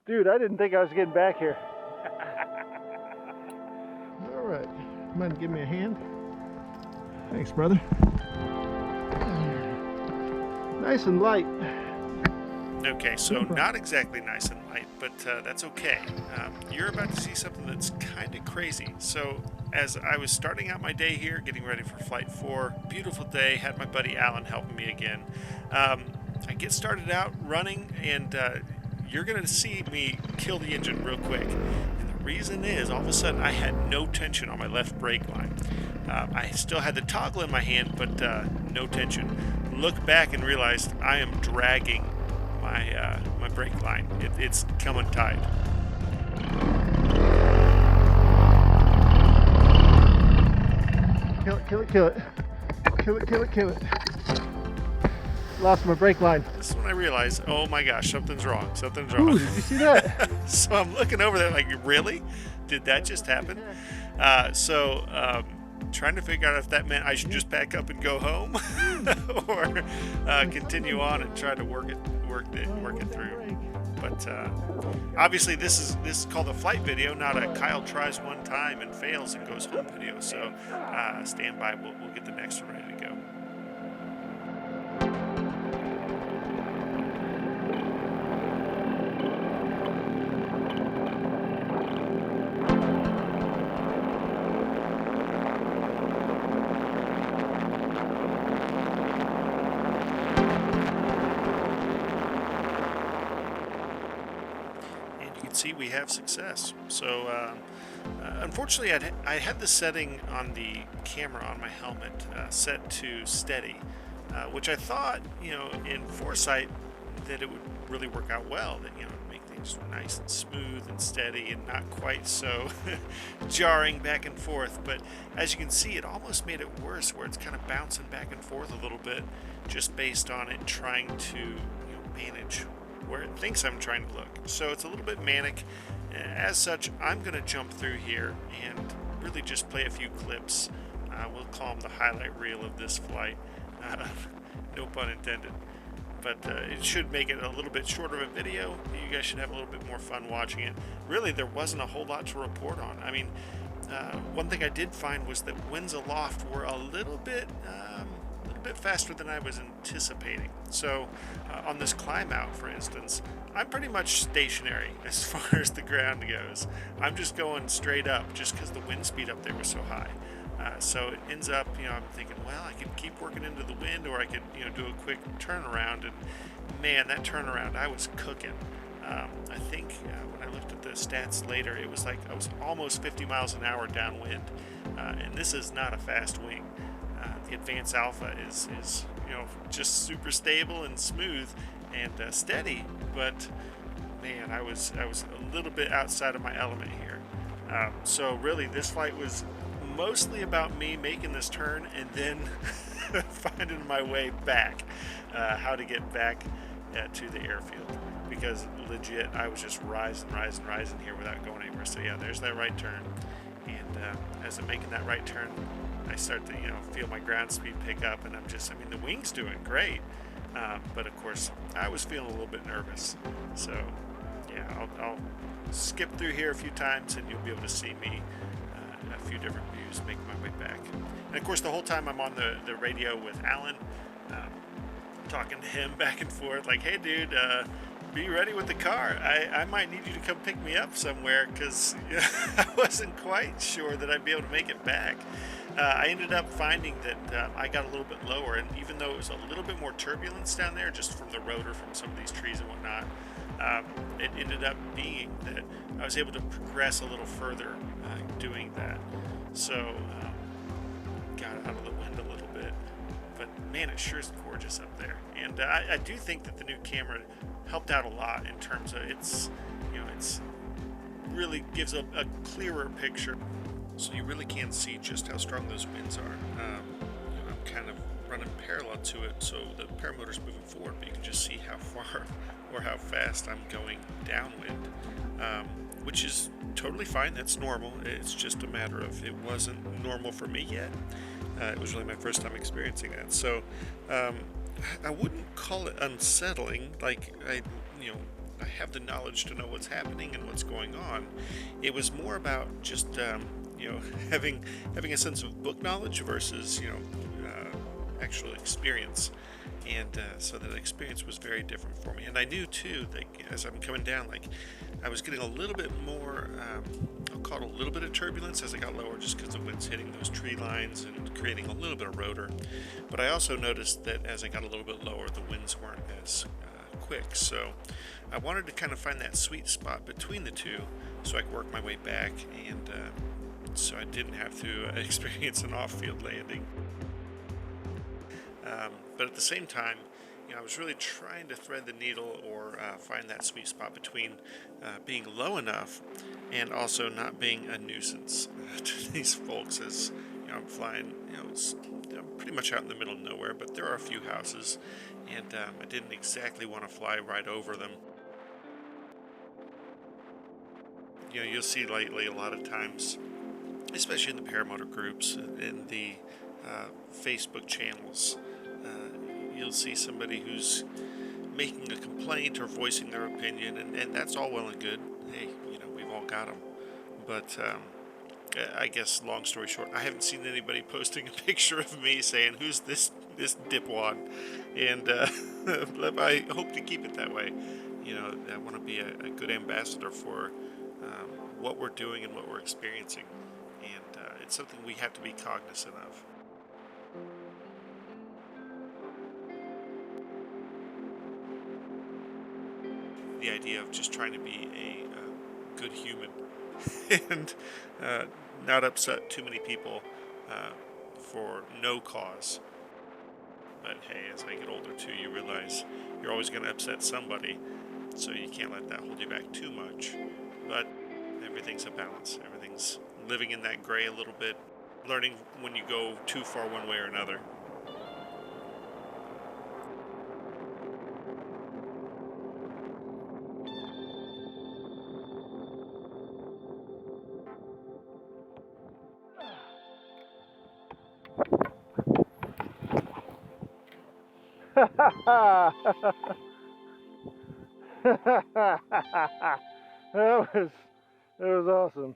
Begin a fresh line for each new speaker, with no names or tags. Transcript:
Dude, I didn't think I was getting back here. All right, mind give me a hand? Thanks, brother. Nice and light.
Okay, so not exactly nice and light, but that's okay. You're about to see something that's kind of crazy. So, as I was starting out my day here, getting ready for Flight 4, beautiful day, had my buddy Alan helping me again. I get started out running, and you're going to see me kill the engine real quick. And the reason is, all of a sudden, I had no tension on my left brake line. I still had the toggle in my hand, but no tension. Look back and realized I am dragging my brake line. It's come untied.
Kill it, kill it, kill it. Kill it, kill it, kill it. Lost my brake line.
This is when I realized, oh my gosh, something's wrong. Something's wrong.
Ooh, did you see that?
So I'm looking over there like, really? Did that just happen? Trying to figure out if that meant I should just pack up and go home or continue on and try to work it through. But obviously this is called a flight video, not a Kyle tries one time and fails and goes home video. So stand by, we'll get the next one ready to go. See, we have success. So unfortunately I had the setting on the camera on my helmet set to steady, which I thought, in foresight, that it would really work out well, that make things nice and smooth and steady and not quite so jarring back and forth. But as you can see, it almost made it worse, where it's kind of bouncing back and forth a little bit, just based on it trying to manage where it thinks I'm trying to look. So it's a little bit manic. As such, I'm going to jump through here and really just play a few clips. We'll call them the highlight reel of this flight. No pun intended. But it should make it a little bit shorter of a video. You guys should have a little bit more fun watching it. Really, there wasn't a whole lot to report on. I mean, one thing I did find was that winds aloft were a little bit faster than I was anticipating. So on this climb out, for instance, I'm pretty much stationary as far as the ground goes. I'm just going straight up just because the wind speed up there was so high. So it ends up, I'm thinking, well, I could keep working into the wind, or I could, do a quick turnaround. And man, that turnaround, I was cooking. I think when I looked at the stats later, it was like I was almost 50 miles an hour downwind. And this is not a fast wing. The Advanced Alpha is just super stable and smooth and steady, but man, I was a little bit outside of my element here. So really, this flight was mostly about me making this turn and then finding my way back, how to get back to the airfield, because legit I was just rising here without going anywhere. So yeah, there's that right turn, and as I'm making that right turn, I start to feel my ground speed pick up, and the wing's doing great, but of course I was feeling a little bit nervous. So yeah, I'll skip through here a few times and you'll be able to see me a few different views making my way back. And of course the whole time I'm on the radio with Alan, talking to him back and forth like, hey dude, be ready with the car. I might need you to come pick me up somewhere, because I wasn't quite sure that I'd be able to make it back. I ended up finding that I got a little bit lower, and even though it was a little bit more turbulence down there, just from the rotor, from some of these trees and whatnot, it ended up being that I was able to progress a little further doing that. So got out of the wind a little bit, but man, it sure is gorgeous up there. And I do think that the new camera helped out a lot in terms of it's really gives a clearer picture, so you really can see just how strong those winds are. I'm kind of running parallel to it, so the paramotor's moving forward, but you can just see how far or how fast I'm going downwind, which is totally fine. That's normal. It's just a matter of it wasn't normal for me yet. It was really my first time experiencing that. So I wouldn't call it unsettling. Like I have the knowledge to know what's happening and what's going on. It was more about just having a sense of book knowledge versus actual experience. And so that experience was very different for me. And I knew too that as I'm coming down, like I was getting a little bit more, I'll call it a little bit of turbulence as I got lower, just because the wind's hitting those tree lines and creating a little bit of rotor. But I also noticed that as I got a little bit lower, the winds weren't as quick. So I wanted to kind of find that sweet spot between the two so I could work my way back, and so I didn't have to experience an off-field landing. But at the same time, I was really trying to thread the needle or find that sweet spot between being low enough and also not being a nuisance to these folks. As I'm flying, I'm pretty much out in the middle of nowhere, but there are a few houses, and I didn't exactly want to fly right over them. You'll see lately a lot of times, especially in the paramotor groups, in the Facebook channels, you'll see somebody who's making a complaint or voicing their opinion, and that's all well and good. Hey, we've all got them. But I guess, long story short, I haven't seen anybody posting a picture of me saying, "Who's this dipwad?" And I hope to keep it that way. I want to be a good ambassador for what we're doing and what we're experiencing, and it's something we have to be cognizant of. The idea of just trying to be a good human and not upset too many people for no cause. But hey, as I get older too, you realize you're always going to upset somebody, so you can't let that hold you back too much. But everything's a balance. Everything's living in that gray a little bit, learning when you go too far one way or another.
That was awesome.